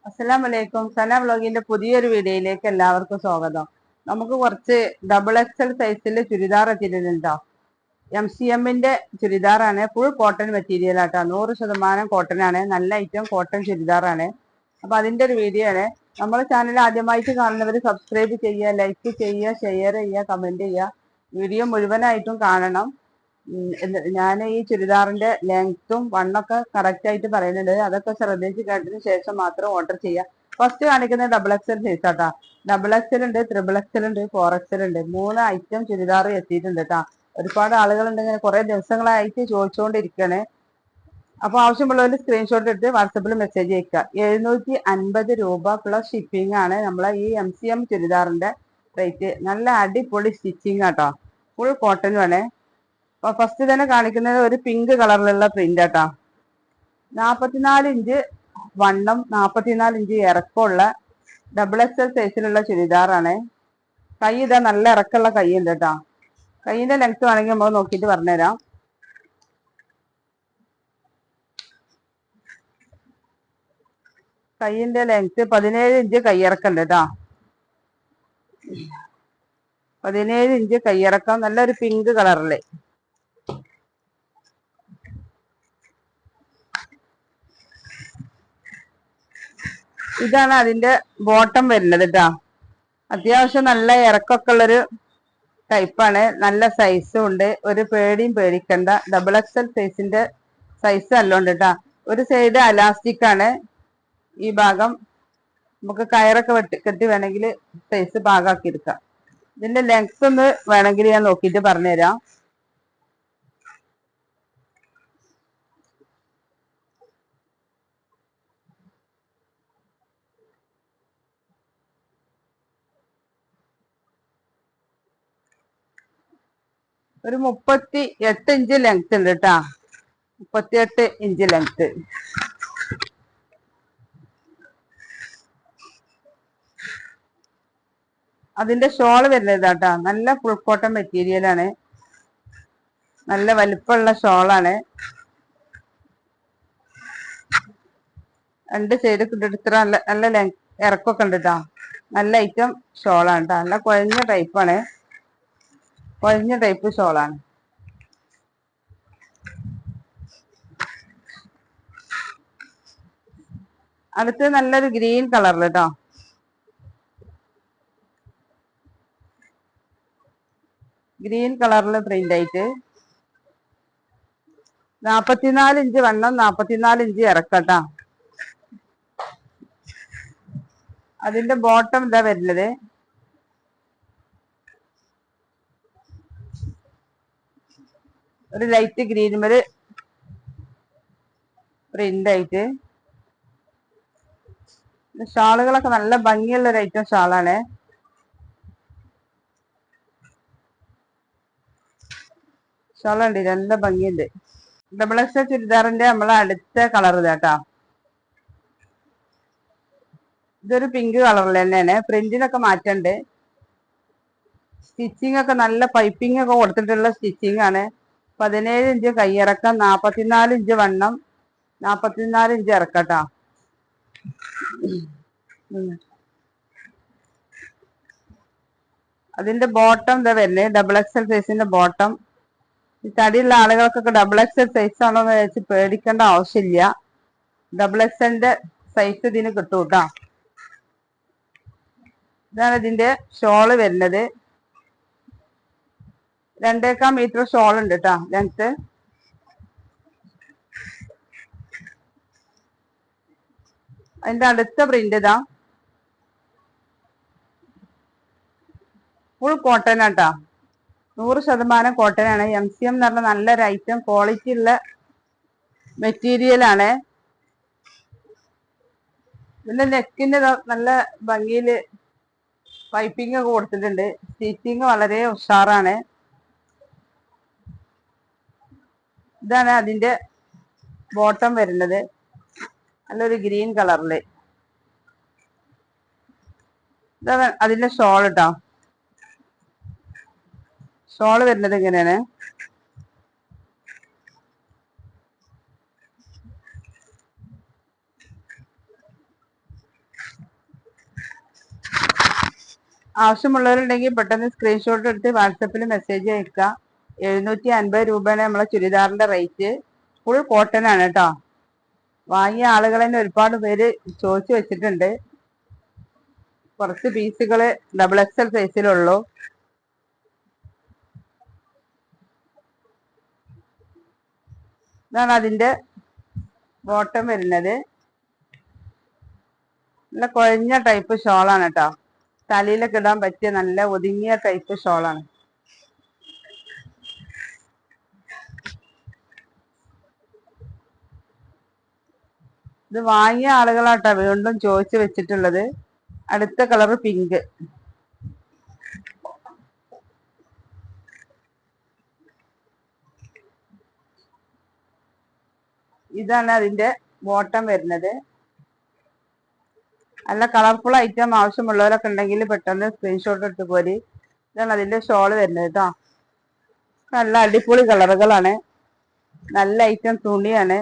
അസ്സലാമലൈക്കും. സന വ്ലോഗിന്റെ പുതിയൊരു വീഡിയോയിലേക്ക് എല്ലാവർക്കും സ്വാഗതം. നമുക്ക് കുറച്ച് ഡബിൾ എക്സൽ സൈസിൽ ചുരിദാർ എത്തിയിട്ടുണ്ടോ. MCMന്റെ ചുരിദാറാണ്. ഫുൾ കോട്ടൺ മെറ്റീരിയൽ ആട്ടോ. 100% കോട്ടൺ ആണ്. നല്ല ഐറ്റം കോട്ടൺ ചുരിദാറാണ്. അപ്പൊ അതിന്റെ ഒരു വീഡിയോ ആണ്. നമ്മുടെ ചാനൽ ആദ്യമായിട്ട് കാണുന്നവർ സബ്സ്ക്രൈബ് ചെയ്യുക, ലൈക്ക് ചെയ്യുക, ഷെയർ ചെയ്യുക, കമന്റ് ചെയ്യുക. വീഡിയോ മുഴുവനായിട്ടും കാണണം. ഞാൻ ഈ ചുരിദാറിന്റെ ലെങ്ത്തും വണ്ണൊക്കെ കറക്റ്റ് ആയിട്ട് പറയുന്നുണ്ട്. അതൊക്കെ ശ്രദ്ധിച്ച് കേട്ടതിന് ശേഷം മാത്രം ഓർഡർ ചെയ്യുക. ഫസ്റ്റ് കാണിക്കുന്നത് ഡബിൾ എക്സൽ സൈസ് ആട്ടാ. ഡബിൾ എക്സൽ ഉണ്ട്, ട്രിപ്പിൾ എക്സൽ ഉണ്ട്, 4XL ഉണ്ട്. 3 ഐറ്റം ചുരിദാർ എത്തിയിട്ടുണ്ട് കേട്ടാ. ഒരുപാട് ആളുകളുണ്ട്, ഇങ്ങനെ കുറെ ദിവസങ്ങളായിട്ട് ചോദിച്ചുകൊണ്ടിരിക്കണേ. അപ്പൊ ആവശ്യമുള്ളവർ സ്ക്രീൻഷോട്ട് എടുത്ത് വാട്സപ്പിൽ മെസ്സേജ് അയക്കുക. 750 രൂപ പ്ലസ് ഷിപ്പിംഗ് ആണ് നമ്മളെ ഈ MCM ചുരിദാറിന്റെ റേറ്റ്. നല്ല അടിപൊളി സ്റ്റിച്ചിങ് ആട്ടോ. ഫുൾ കോട്ടൺ വേണേ. അപ്പൊ ഫസ്റ്റ് തന്നെ കാണിക്കുന്നത് ഒരു പിങ്ക് കളറിലുള്ള പ്രിന്റ് ആട്ടാ. 44 ഇഞ്ച് വണ്ണം, 44 ഇഞ്ച് ഇറക്കമുള്ള ഡബിൾ എക്സൽ സൈസിലുള്ള ചുരിദാറാണ്. കൈ ഇതാ നല്ല ഇറക്കമുള്ള കൈ ഉണ്ട് കേട്ടോ. കൈയിന്റെ ലെങ്ത് വേണമെങ്കിൽ നമ്മൾ നോക്കിയിട്ട് പറഞ്ഞുതരാം. കൈയിന്റെ ലെങ്ത് 17 ഇഞ്ച് കൈയിറക്കുണ്ട് കേട്ടോ. 17 ഇഞ്ച് കൈയിറക്കം. നല്ലൊരു പിങ്ക് കളറില്. ഇതാണ് അതിന്റെ ബോട്ടം വരുന്നത് കേട്ടോ. അത്യാവശ്യം നല്ല ഇറക്കമൊക്കെ ഉള്ളൊരു ടൈപ്പാണ്. നല്ല സൈസും ഉണ്ട്. ഒരു പേടിയും പേടിക്കണ്ട. ഡബിൾ എക്സൽ സൈസിന്റെ സൈസ് നല്ലോണ്ട് കേട്ടാ. ഒരു സൈഡ് അലാസ്റ്റിക് ആണ്. ഈ ഭാഗം നമുക്ക് കയറൊക്കെ കെട്ടി വേണമെങ്കിൽ സൈസ് ഭാഗമാക്കി എടുക്കാം. ഇതിന്റെ ലെങ്ത് ഒന്ന് വേണമെങ്കിൽ ഞാൻ നോക്കിയിട്ട് പറഞ്ഞുതരാം. ഒരു 38 ഇഞ്ച് ലെങ്ത് ഉണ്ട് കേട്ടാ. 38 ഇഞ്ച് ലെങ്ത്. അതിന്റെ ഷോള് വരുന്നത് കേട്ടാ. നല്ല ഫുൾ കോട്ടൺ മെറ്റീരിയൽ ആണ്. നല്ല വലിപ്പമുള്ള ഷോളാണ്. രണ്ട് സൈഡ് ഇത്ര നല്ല നല്ല ഇറക്കമൊക്കെ ഉണ്ട് കേട്ടോ. നല്ല ഐറ്റം ഷോളാണ് കേട്ടോ. നല്ല കുഴഞ്ഞ ടൈപ്പാണ്. കുഴഞ്ഞ ടൈപ്പ് ഷോളാണ്. അടുത്ത് നല്ലൊരു ഗ്രീൻ കളറിൽ കേട്ടോ. ഗ്രീൻ കളറിൽ പ്രിന്റ് ആയിട്ട് 44 ഇഞ്ച് വണ്ണം, 44 ഇഞ്ച് ഇറക്കട്ടാ. അതിന്റെ ബോട്ടം ഇതാ വരുന്നത്. ഒരു ലൈറ്റ് ഗ്രീനുമേല് പ്രിന്റ് ആയിട്ട്. ഷാളുകളൊക്കെ നല്ല ഭംഗിയുള്ള ഒരു ഐറ്റം ഷാളാണ്. ഷാളുണ്ട്, നല്ല ഭംഗിയുണ്ട്. ഡബിൾ എക്സൽ ചുരിദാറിന്റെ നമ്മളെ അടുത്ത കളർ ഇതാട്ടാ. ഇതൊരു പിങ്ക് കളറിൽ തന്നെയാണ്. പ്രിന്റിനൊക്കെ മാറ്റമുണ്ട്. സ്റ്റിച്ചിങ് ഒക്കെ നല്ല പൈപ്പിംഗ് ഒക്കെ കൊടുത്തിട്ടുള്ള സ്റ്റിച്ചിങ് ആണ്. 17 ഇഞ്ച് കൈയിറക്കം, 44 ഇഞ്ച് വണ്ണം, 44 ഇഞ്ച് ഇറക്കട്ടാ. അതിന്റെ ബോട്ടം ഇതാ വരുന്നത്. ഡബിൾ എക്സൽ സൈസിന്റെ ബോട്ടം. ഈ തടിയുള്ള ആളുകൾക്കൊക്കെ ഡബിൾ എക്സൽ സൈസ് ആണോ എന്ന് വെച്ച് പേടിക്കേണ്ട ആവശ്യമില്ല. ഡബിൾ എക്സലിന്റെ സൈസ് ഇതിന് കിട്ടും കേട്ടോ. ഇതാണ് ഇതിന്റെ ഷോള് വരുന്നത്. 2.25 മീറ്റർ ഷോൾ ഉണ്ട് കേട്ടോ ലെങ്ത്. അതിന്റെ അടുത്ത പ്രിന്റ് ഇതാ. ഫുൾ കോട്ടൺ ആട്ടാ. 100% കോട്ടൺ ആണ്. MCM എന്ന് പറഞ്ഞ നല്ലൊരു ഐറ്റം ക്വാളിറ്റി ഉള്ള മെറ്റീരിയൽ ആണ്. ഇതിന്റെ നെക്കിന്റെ നല്ല ഭംഗിയില് പൈപ്പിംഗ് ഒക്കെ കൊടുത്തിട്ടുണ്ട്. സ്റ്റിച്ചിങ് വളരെ ഉഷാറാണ്. ഇതാണ് അതിന്റെ ബോട്ടം വരുന്നത്. നല്ലൊരു ഗ്രീൻ കളറില്. ഇതാണ് അതിന്റെ ഷോൾ കേട്ടോ. ഷോള് വരുന്നത് ഇങ്ങനെയാണ്. ആവശ്യമുള്ളവരുണ്ടെങ്കിൽ പെട്ടെന്ന് സ്ക്രീൻഷോട്ട് എടുത്ത് വാട്സപ്പിൽ മെസ്സേജ് അയക്കുക. 750 രൂപയാണ് നമ്മളെ ചുരിദാറിന്റെ റേറ്റ്. ഫുൾ കോട്ടൺ ആണ് കേട്ടോ. വാങ്ങിയ ആളുകൾ തന്നെ ഒരുപാട് പേര് ചോദിച്ചു വെച്ചിട്ടുണ്ട്. കുറച്ച് പീസുകള് XXL സൈസിലുള്ളൂ. ഇതാണ് അതിന്റെ ബോട്ടം വരുന്നത്. നല്ല കുഴഞ്ഞ ടൈപ്പ് ഷോളാണ് കേട്ടോ. തലയിലൊക്കെ ഇടാൻ പറ്റിയ നല്ല ഒതുങ്ങിയ ടൈപ്പ് ഷോളാണ്. ഇത് വാങ്ങിയ ആളുകളാട്ടോ വീണ്ടും ചോദിച്ചു വെച്ചിട്ടുള്ളത്. അടുത്ത കളർ പിങ്ക്. ഇതാണ് അതിന്റെ ബോട്ടം വരുന്നത്. നല്ല കളർഫുൾ ഐറ്റം ആവശ്യമുള്ളവരൊക്കെ ഉണ്ടെങ്കിൽ പെട്ടെന്ന് സ്ക്രീൻഷോട്ട് എടുത്ത് പോരി. ഇതാണ് അതിന്റെ ഷോള് വരുന്നത് കേട്ടോ. നല്ല അടിപൊളി കളറുകളാണ്. നല്ല ഐറ്റം തുണിയാണ്.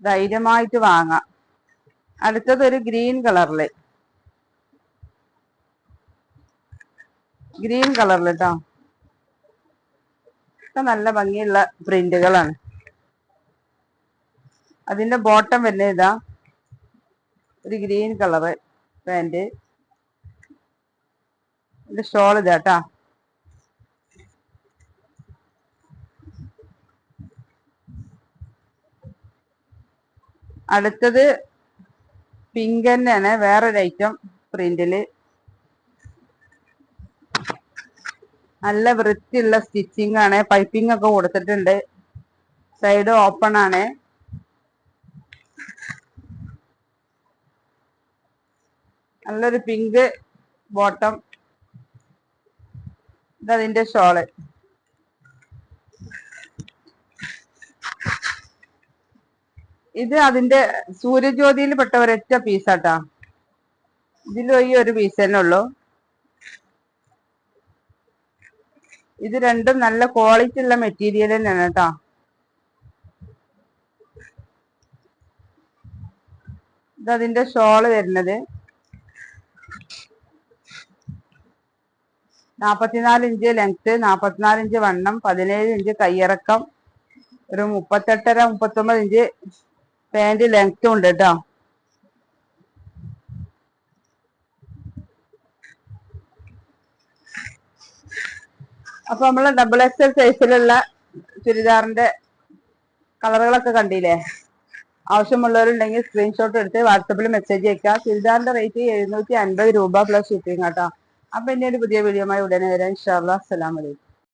ധൈര്യമായിട്ട് വാങ്ങാം. അടുത്തത് ഒരു ഗ്രീൻ കളറില് കേട്ടോ. നല്ല ഭംഗിയുള്ള പ്രിന്റുകളാണ്. അതിന്റെ ബോട്ടം വരുന്നത് ഇതാ, ഒരു ഗ്രീൻ കളറ് പാന്റ്. ഇതിന്റെ ഷോൾ ഇതാട്ടാ. അടുത്തത് പിങ്ക് തന്നെയാണ്, വേറൊരു ഐറ്റം പ്രിന്റില്. നല്ല വൃത്തിയുള്ള സ്റ്റിച്ചിങ് ആണ്. പൈപ്പിംഗ് ഒക്കെ കൊടുത്തിട്ടുണ്ട്. സൈഡ് ഓപ്പൺ ആണ്. നല്ലൊരു പിങ്ക് ബോട്ടം. ഇതതിന്റെ ഷോള്. ഇത് അതിന്റെ സൂര്യജ്യോതിയിൽ പെട്ട ഒരൊറ്റ പീസാട്ടാ. ഇതിലും ഈ ഒരു പീസ് തന്നെ ഉള്ളൂ. ഇത് രണ്ടും നല്ല ക്വാളിറ്റി ഉള്ള മെറ്റീരിയൽ തന്നെയാണ് കേട്ടോ. ഇതതിന്റെ ഷോള് വരുന്നത്. 44 ഇഞ്ച് ലെങ്ത്, 44 ഇഞ്ച് വണ്ണം, 17 ഇഞ്ച് കയ്യിറക്കം, ഒരു 38.5 39 ഇഞ്ച് പാന്റ് ലെങ്ത്തും ഉണ്ട് കേട്ടോ. അപ്പൊ നമ്മള് XXL സൈസിലുള്ള ചുരിദാറിന്റെ കളറുകളൊക്കെ കണ്ടില്ലേ. ആവശ്യമുള്ളവരുണ്ടെങ്കിൽ സ്ക്രീൻഷോട്ട് എടുത്ത് വാട്സപ്പിൽ മെസ്സേജ് അയക്കുക. ചുരിദാറിന്റെ റേറ്റ് 750 രൂപ പ്ലസ് ഷിപ്പിംഗ് കേട്ടോ. അപ്പൊ ഇനി ഒരു പുതിയ വീഡിയോയുമായി ഉടനെ വരാം. ഇൻഷാ അല്ലാഹ്. അസ്സലാമു അലൈക്കും.